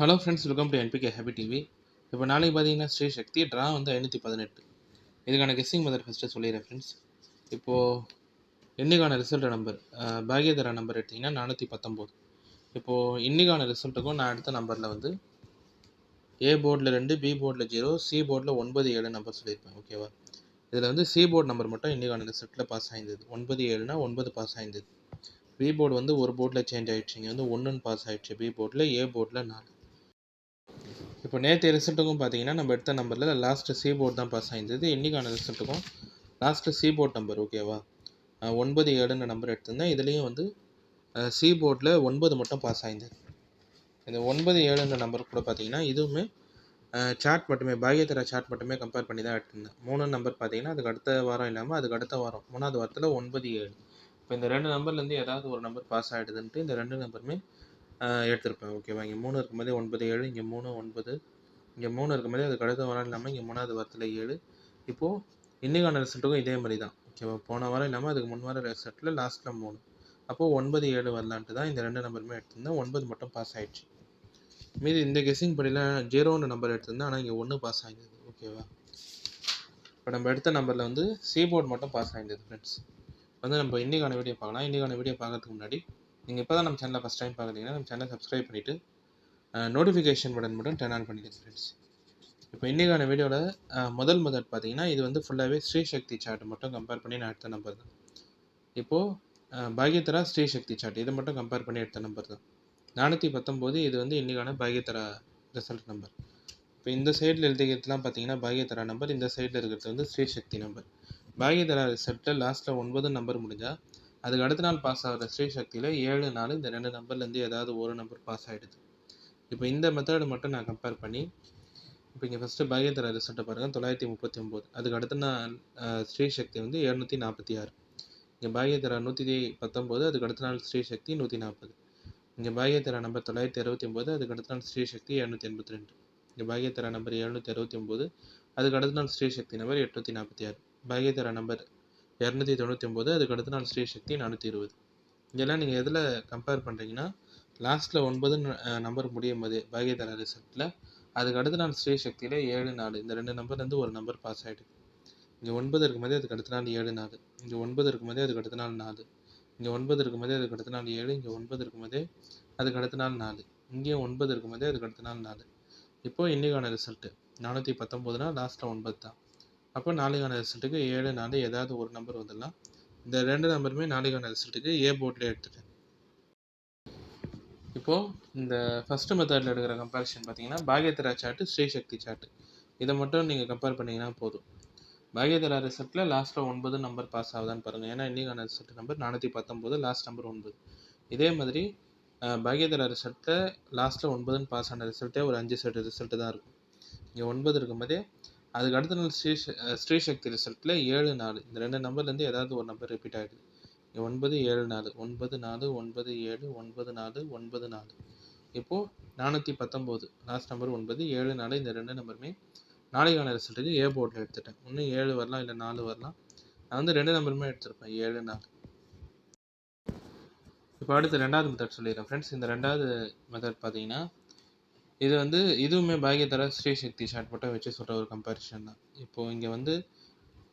Hello friends, welcome to NBK happy TV. இப்போ நாளைக்கு பார்த்தீங்கன்னா ஸ்ரீ சக்தி ட்ரா வந்து 518. இதுக்கான கெஸ்ஸிங் மெத்தட் ஃபஸ்ட்டு சொல்லிடுறேன் ஃப்ரெண்ட்ஸ். இப்போது இன்னைக்கான ரிசல்ட் நம்பர் பாக்யதரா நம்பர் எடுத்திங்கன்னா 419. இப்போது இன்னைக்கான ரிசல்ட்டுக்கும் நான் எடுத்த நம்பரில் வந்து ஏ போர்டில் 2, பி போர்டில் 0, சி போர்டில் 9, 7 நம்பர் சொல்லியிருப்பேன். ஓகேவா? இதில் வந்து சி போர்டு நம்பர் மட்டும் இன்னைக்கான ரிசல்ட்டில் பாஸ் ஆயிருந்தது. 9, 7னா 9 பாஸ் ஆயிருந்தது. பி போர்டு வந்து ஒரு போர்டில் சேஞ்ச் ஆகிடுச்சு. இங்கே வந்து 1ன்னு பாஸ் ஆகிடுச்சு பி போர்டில், ஏ போர்டில் 4. இப்போ நேற்று ரிசல்ட்டுக்கும் பார்த்தீங்கன்னா நம்ம எடுத்த நம்பரில் லாஸ்ட்டு சி போர்டு தான் பாஸ் ஆகிருந்தது. இன்றைக்கான ரிசல்ட்டுக்கும் லாஸ்ட்டு சி போர்ட் நம்பர் ஓகேவா 9, 7ன்ற நம்பர் எடுத்திருந்தேன். இதுலேயும் வந்து சி போர்டில் 9 மட்டும் பாஸ் ஆகிருந்தது. இந்த 9, 7ன்ற நம்பர் கூட பார்த்தீங்கன்னா இதுவுமே சார்ட் மட்டுமே பாக்யதரா சார்ட் மட்டுமே கம்பேர் பண்ணி தான் எடுத்திருந்தேன். 3 நம்பர் பார்த்தீங்கன்னா அதுக்கு அடுத்த வாரம் இல்லாமல் அதுக்கு அடுத்த வாரம் 3வது வாரத்தில் 9, 7. இப்போ இந்த 2 நம்பர்லேருந்து ஏதாவது ஒரு நம்பர் பாஸ் ஆகிடுதுன்ட்டு இந்த 2 நம்பருமே எடுத்திருப்பேன். ஓகேவா? இங்கே 3 இருக்கும்போதே 9, 7, இங்கே 3, 9, இங்கே 3 இருக்கும்போதே அதுக்கு அடுத்த வாரம் இல்லாமல் இங்கே 3வது வாரத்தில் 7. இப்போது இன்றைக்கான ரிசல்ட்டுக்கும் இதே மாதிரி தான். ஓகேவா? போன வாரம் இல்லாமல் அதுக்கு முன் வார ரிசல்ட்டில் லாஸ்ட்டில் 3. அப்போது 9, 7 வரலான்ட்டு தான் இந்த 2 நம்பருமே எடுத்திருந்தேன். 9 மட்டும் பாஸ் ஆகிடுச்சு. மீதி இந்த கெஸ்ஸிங் படிலாம் 0ன்ற நம்பர் எடுத்திருந்தேன். ஆனால் இங்கே 1 பாஸ் ஆகிடுது. ஓகேவா? இப்போ நம்ம எடுத்த நம்பரில் வந்து சி போர்டு மட்டும் பாஸ் ஆகிடுது ஃப்ரெண்ட்ஸ். வந்து நம்ம இன்றைக்கான வீடியோ பார்க்கலாம். இன்றைக்கான வீடியோ பார்க்கறதுக்கு முன்னாடி நீங்கள் இப்போ தான் நம்ம சேனலை ஃபஸ்ட் டைம் பார்க்குறீங்கன்னா நம்ம சேனலை சப்ஸ்கிரைப் பண்ணிவிட்டு நோட்டிஃபிகேஷன் பட்டன் மட்டும் டர்ன் ஆன் பண்ணிடுங்க ஃப்ரெண்ட்ஸ். இப்போ இன்றைக்கான வீடியோவில் முதல் பார்த்தீங்கன்னா இது வந்து ஃபுல்லாகவே ஸ்ரீ சக்தி சார்ட் மட்டும் கம்பேர் பண்ணி நான் எடுத்த நம்பர் தான். இப்போது பாக்யதரா ஸ்ரீ சக்தி சார்ட் இதை மட்டும் கம்பேர் பண்ணி எடுத்த நம்பர் தான் 419. இது வந்து இன்றைக்கான பாக்யதரா ரிசல்ட் நம்பர். இப்போ இந்த சைடில் எழுதிக்கிறதுலாம் பார்த்தீங்கன்னா பாக்யதரா நம்பர், இந்த சைடில் இருக்கிறது வந்து ஸ்ரீ சக்தி நம்பர். பாக்யதரா ரிசல்ட்டில் லாஸ்ட்டில் 9 நம்பர் முடிஞ்சால் அதுக்கு அடுத்த நாள் பாஸ் ஆகிற ஸ்ரீ சக்தியில் 7, 4 இந்த 2 நம்பர்லேருந்து ஏதாவது ஒரு நம்பர் பாஸ் ஆகிடுது. இப்போ இந்த மெத்தடு மட்டும் நான் கம்பேர் பண்ணி இப்போ இங்கே ஃபஸ்ட்டு பாக்யதரா ரிசல்ட்டை பாருங்கள் 939. அதுக்கு அடுத்த நாள் ஸ்ரீ சக்தி வந்து 746. இங்கே பாக்யதரா 119. அதுக்கு அடுத்த நாள் ஸ்ரீ சக்தி 140. இங்கே பாக்யதரா நம்பர் 969. அதுக்கு அடுத்த நாள் ஸ்ரீ சக்தி 782. இங்கே பாக்யதரா நம்பர் 769. அதுக்கு அடுத்த நாள் ஸ்ரீ சக்தி நம்பர் 846. பாக்யதரா நம்பர் 299. அதுக்கு அடுத்த நாள் ஸ்ரீ சக்தி 420. இதெல்லாம் நீங்கள் எதில் கம்பேர் பண்ணுறீங்கன்னா லாஸ்ட்டில் 9 நம்பர் முடியும் போது பாக்யதரா ரிசல்ட்டில் அதுக்கு அடுத்த நாள் ஸ்ரீ சக்தியில் 7, 4 இந்த 2 நம்பர்லேருந்து ஒரு நம்பர் பாஸ் ஆகிடுது. இங்கே 9 இருக்கும்போதே அதுக்கு அடுத்த நாள் 7, 4. இங்கே 9 இருக்கும்போதே அதுக்கு அடுத்த நாள் 4. இங்கே 9 இருக்கும்போதே அதுக்கு அடுத்த நாள் 7. இங்கே 9 இருக்கும்போதே அதுக்கு அடுத்த நாள் 4. இங்கேயும் 9 இருக்கும்போதே அதுக்கு அடுத்த நாள் 4. இப்போது இன்றைக்கான ரிசல்ட்டு 419னா லாஸ்ட்டில் 9 தான். அப்போ நாளைக்கான ரிசல்ட்டுக்கு 7, 4 ஏதாவது ஒரு நம்பர் வந்துடலாம். இந்த 2 நம்பருமே நாளைக்கான ரிசல்ட்டுக்கு ஏ போர்டில் எடுத்துட்டேன். இப்போது இந்த ஃபஸ்ட்டு மெத்தடில் எடுக்கிற கம்பேரிஷன் பார்த்தீங்கன்னா பாக்யதரா சார்ட்டு ஸ்ரீ சக்தி சார்ட்டு இதை மட்டும் நீங்கள் கம்பேர் பண்ணிங்கன்னா போதும். பாக்யதரா ரிசல்ட்டில் லாஸ்ட்டில் 9 நம்பர் பாஸ் ஆகுதான்னு பாருங்கள். ஏன்னா இன்றைக்கான ரிசல்ட் நம்பர் 419, லாஸ்ட் நம்பர் 9. இதே மாதிரி பாக்யதரா ரிசல்ட்டில் லாஸ்ட்டில் 9ன்னு பாஸ் ஆன ரிசல்ட்டே ஒரு 5 செட் ரிசல்ட்டு தான் இருக்கும். இங்கே 9 இருக்கும்போதே அதுக்கு அடுத்த நாள் ஸ்ரீ சக்தி ரிசல்ட்டில் 7, 4 இந்த 2 நம்பர்லேருந்து ஏதாவது ஒரு நம்பர் ரிப்பீட் ஆகிடுது. 9, 7, 4 9, 4 9, 7 9, 4 9, 4. இப்போது 419 லாஸ்ட் நம்பர் 9, 7, 4 இந்த 2 நம்பருமே நாளைக்கான ரிசல்ட்டுக்கு ஏ போர்டில் எடுத்துட்டேன். இன்னும் 7 வரலாம், இல்லை 4 வரலாம். நான் வந்து 2 நம்பருமே எடுத்திருப்பேன் 7, 4. இப்போ அடுத்து 2வது மெத்தட் சொல்லிடுறேன் ஃப்ரெண்ட்ஸ். இந்த 2வது மெத்தட் பார்த்தீங்கன்னா இது வந்து இதுவுமே பாக்யதரா ஸ்ரீ சக்தி சார்ட் மட்டும் வச்சு சொல்கிற ஒரு கம்பேரிஷன் தான். இப்போது இங்கே வந்து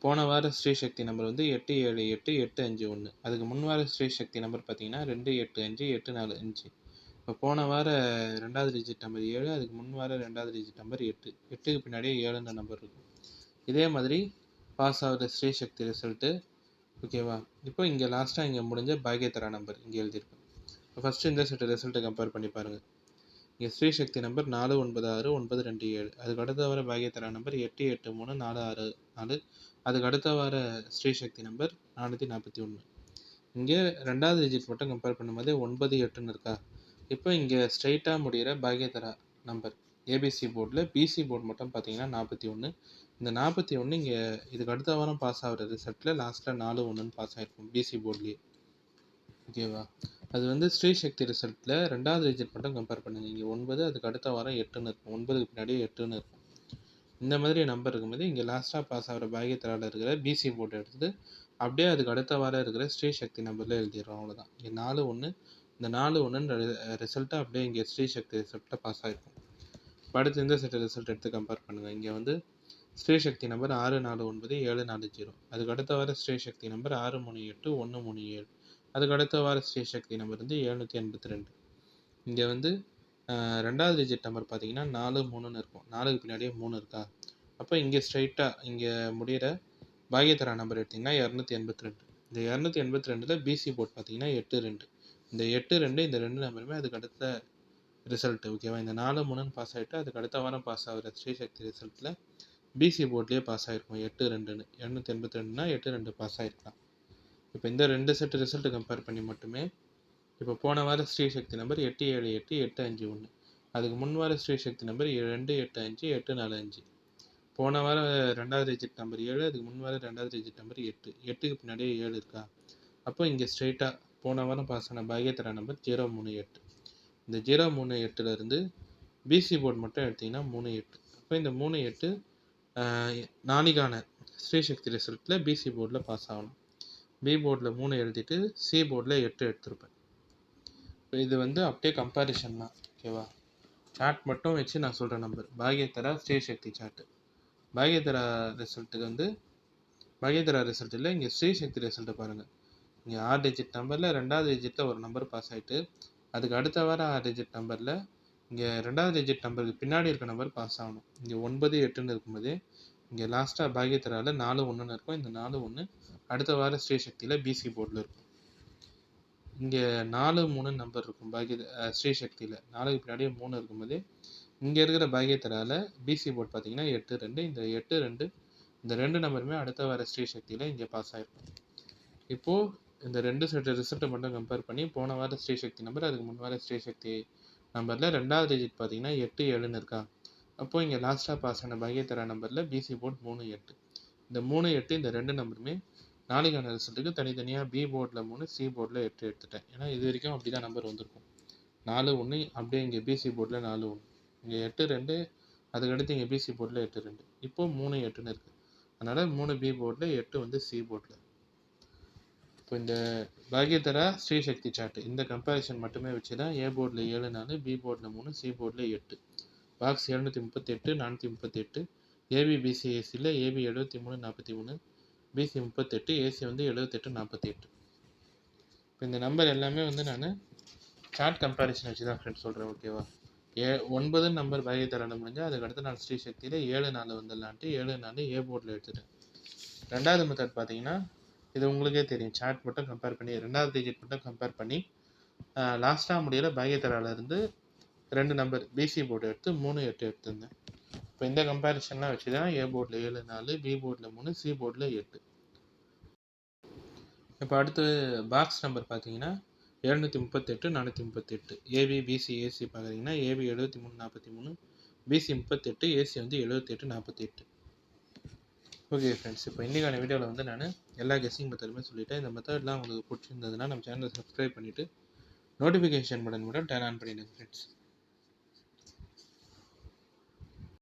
போன வார ஸ்ரீ சக்தி நம்பர் வந்து 8, 7, 8, 8, 5, 1. அதுக்கு முன் வார ஸ்ரீ சக்தி நம்பர் பார்த்தீங்கன்னா 2, 8, 5, 8, 4, 5. இப்போ போன வார 2வது டிஜிட் நம்பர் 7, அதுக்கு முன் வார 2வது டிஜிட் நம்பர் 8. 8க்கு பின்னாடியே 7ன்ற நம்பர் இருக்கும். இதே மாதிரி பாஸ் ஆகுற ஸ்ரீ சக்தி ரிசல்ட்டு ஓகேவா? இப்போ இங்கே லாஸ்ட்டாக இங்கே முடிஞ்ச பாக்யதரா நம்பர் இங்கே எழுதியிருப்பேன். இப்போ ஃபஸ்ட்டு இந்த செட்டு ரிசல்ட்டை கம்பேர் பண்ணி பாருங்கள். இங்கே ஸ்ரீ சக்தி நம்பர் 496, 927. அதுக்கு அடுத்த வர பாக்யதரா நம்பர் 883, 464. அதுக்கு அடுத்த வர ஸ்ரீ சக்தி நம்பர் 441. இங்கே 2வது டிஜிட் மட்டும் கம்பேர் பண்ணும்போது 9, 8ன்னு இருக்கா? இப்போ இங்கே ஸ்ட்ரைட்டாக முடிகிற பாக்யதரா நம்பர் ஏபிசி போர்டில் பிசி போர்டு மட்டும் பார்த்தீங்கன்னா 41. இந்த 41 இங்கே இதுக்கு அடுத்த வாரம் பாஸ் ஆகிற ரிசல்ட்டில் லாஸ்ட்டில் 4, 1ன்னு பாஸ் ஆகிருக்கும் பிசி போர்ட்லேயே. ஓகேவா? அது வந்து ஸ்ரீ சக்தி ரிசல்ட்டில் 2வது டிஜிட் மட்டும் கம்பேர் பண்ணுங்க. இங்கே 9, அதுக்கு அடுத்த வாரம் 8ன்னு இருக்கும். 9க்கு பின்னாடியே 8ன்னு இருக்கும். இந்த மாதிரி நம்பர் இருக்கும்போது இங்கே லாஸ்ட்டாக பாஸ் ஆகிற பாக்யதராவில் இருக்கிற பிசி போர்டு எடுத்துகிட்டு அப்படியே அதுக்கு அடுத்த வாரம் இருக்கிற ஸ்ரீ சக்தி நம்பரில் எழுதிடுறோம். அவ்வளோதான். இங்கே 4, 1 இந்த 4-1 ரிசல்ட்டை அப்படியே இங்கே ஸ்ரீசக்தி ரிசல்ட்டில் பாஸ் ஆகிருக்கும். இப்போ அடுத்து இந்த செட் ரிசல்ட் எடுத்து கம்பேர் பண்ணுங்கள். இங்கே வந்து ஸ்ரீசக்தி நம்பர் 649-740. அதுக்கு அடுத்த வார ஸ்ரீசக்தி நம்பர் 638-137. அதுக்கு அடுத்த வார ஸ்ரீசக்தி நம்பர் வந்து 782. இங்கே வந்து ரெண்டாவது டிஜிட் நம்பர் பார்த்தீங்கன்னா 4-3ன்னு இருக்கும். 4க்கு பின்னாடியே 3 இருக்கா. அப்போ இங்கே ஸ்ட்ரைட்டாக இங்கே முடிகிற பாகியதரா நம்பர் எடுத்திங்கன்னா 282. இந்த 282ல் பிசி போர்ட் பார்த்தீங்கன்னா 8-2. இந்த 8-2 இந்த ரெண்டு நம்பருமே அதுக்கு அடுத்த ரிசல்ட்டு. ஓகேவா. இந்த 4-3ன்னு பாஸ் ஆகிட்டு அதுக்கு அடுத்த வாரம் பாஸ் ஆகிற ஸ்ரீசக்தி ரிசல்ட்டில் பிசி போர்ட்லேயே பாஸ் ஆகிருக்கும் 8-2ன்னு. 282னா 8-2 பாஸ் ஆகிருக்கலாம். இப்போ இந்த ரெண்டு செட் ரிசல்ட்டு கம்பேர் பண்ணி மட்டுமே இப்போ போன வார ஸ்ரீசக்தி நம்பர் 878-851. அதுக்கு முன் வார ஸ்ரீசக்தி நம்பர் 285-845. போன வாரம் ரெண்டாவது டிஜிட் நம்பர் 7, அதுக்கு முன் வாரம் ரெண்டாவது டிஜிட் நம்பர் 8. 8க்கு பின்னாடியே 7 இருக்கா. அப்போ இங்கே ஸ்ட்ரைட்டாக போன வாரம் பாஸ் ஆன பாகியதரா நம்பர் 038. இந்த 038லேருந்து பிசி போர்டு மட்டும் எடுத்திங்கன்னா 38. அப்போ இந்த 38 நாளைக்கான ஸ்ரீசக்தி ரிசல்ட்டில் பிசி போர்டில் பாஸ் ஆகணும். பி போர்டில் 3 எழுதிட்டு சி போர்டில் 8 எடுத்திருப்பேன். இப்போ இது வந்து அப்படியே கம்பேரிஷன் தான். ஓகேவா. சார்ட் மட்டும் வச்சு நான் சொல்கிற நம்பர் பாகியதரா ஸ்ரீசக்தி சார்ட்டு. பாகியதரா ரிசல்ட்டுக்கு வந்து பாகியதரா ரிசல்ட் இல்லை, இங்கே ஸ்ரீசக்தி ரிசல்ட்டை பாருங்கள். இங்கே 6 டிஜிட் நம்பரில் ரெண்டாவது டிஜிட்டில் ஒரு நம்பர் பாஸ் ஆகிட்டு அதுக்கு அடுத்த வாரம் 6 டிஜிட் நம்பரில் இங்கே ரெண்டாவது டிஜிட் நம்பருக்கு பின்னாடி இருக்க நம்பர் பாஸ் ஆகணும். இங்கே 9-8ன்னு இருக்கும்போது இங்கே லாஸ்ட்டாக பாகியதராவில் 4-1ன்னு இருக்கும். இந்த 4-1 அடுத்த வாரம் ஸ்ரீசக்தியில் பிசி போர்டில் இருக்கும். இங்கே 4-3 நம்பர் இருக்கும் ஸ்ரீசக்தியில். 4க்கு பின்னாடியே 3 இருக்கும்போது இங்கே இருக்கிற பாகியதராவில் பிசி போர்டு பார்த்தீங்கன்னா 8-2. இந்த 8-2 இந்த ரெண்டு நம்பருமே அடுத்த வார ஸ்ரீசக்தியில் இங்கே பாஸ் ஆகிருக்கும். இப்போது இந்த ரெண்டு செட் ரிசல்ட்டை மட்டும் கம்பேர் பண்ணி போன வார ஸ்ரீசக்தி நம்பர் அதுக்கு முன் வார ஸ்ரீசக்தி நம்பரில் ரெண்டாவது டிஜிட் பார்த்தீங்கன்னா 8-7ன்னு இருக்கா. அப்போது இங்கே லாஸ்ட்டாக பாஸ் ஆன பாகியதரா நம்பரில் பிசி போர்ட் 3-8. இந்த 3-8 இந்த ரெண்டு நம்பருமே நாளைக்கான ரிசல்ட்டுக்கு தனித்தனியாக பி போர்டில் 3 சி போர்டில் 8 எடுத்துட்டேன். ஏன்னா இது வரைக்கும் அப்படி தான் நம்பர் வந்திருக்கும். 4-1 அப்படியே இங்கே பிசி போர்டில் 4-1, இங்கே 8-2, அதுக்கடுத்து இங்கே பிசி போர்டில் 8-2. இப்போது 3-8ன்னு இருக்குது. அதனால் 3 பி போர்டில் 8 வந்து சி போர்டில். இப்போ இந்த பாகியதரா ஸ்ரீசக்தி சார்ட்டு இந்த கம்பேரிசன் மட்டுமே வச்சு தான் ஏ போர்டில் 7-4, பி போர்டில் 3, சி போர்டில் 8. பாக்ஸ் 738-438. ஏபி பிசி ஏசியில் ஏபி 73-43, பிசி 38, ஏசி வந்து 78-48. இப்போ இந்த நம்பர் எல்லாமே வந்து நான் சார்ட் கம்பேரிசன் வச்சு தான் ஃப்ரெண்ட்ஸ் சொல்கிறேன். ஓகேவா. 9 நம்பர் பாகியதரா முடிஞ்சால் அதுக்கடுத்து நான் ஸ்ரீசக்தியில் 7-4 வந்துடலான்ட்டு 7-4 ஏ போர்டில் எடுத்துட்டேன். ரெண்டாவது மெத்தட் பார்த்தீங்கன்னா இது உங்களுக்கே தெரியும். சார்ட் மட்டும் கம்பேர் பண்ணி ரெண்டாவது டிஜிட் மட்டும் கம்பேர் பண்ணி லாஸ்ட்டாக முடியல பாகியதராலேருந்து ரெண்டு நம்பர் பிசி போர்டு எடுத்து 3-8 எடுத்திருந்தேன். இப்போ இந்த கம்பேரிசன்லாம் வச்சு தான் ஏ போர்டில் 7-4, பி போர்டில் 3, சி போர்டில் 8. இப்போ அடுத்து பாக்ஸ் நம்பர் பார்த்தீங்கன்னா 738-438. ஏபி பிசி ஏசி பார்க்குறீங்கன்னா ஏபி 73-43, பிசி 38, ஏசி வந்து 78-48. ஓகே ஃப்ரெண்ட்ஸ், இப்போ இன்றைக்கான வீடியோவில் வந்து நான் எல்லா கெஸ்ஸிங் மெத்தடுமே சொல்லிட்டேன். இந்த மெத்தட்லாம் உங்களுக்கு பிடிச்சிருந்ததுன்னா நம்ம சேனலை சப்ஸ்கிரைப் பண்ணிவிட்டு நோட்டிஃபிகேஷன் பட்டன் கூட டர்ன் ஆன் பண்ணிவிடுங்க ஃப்ரெண்ட்ஸ்.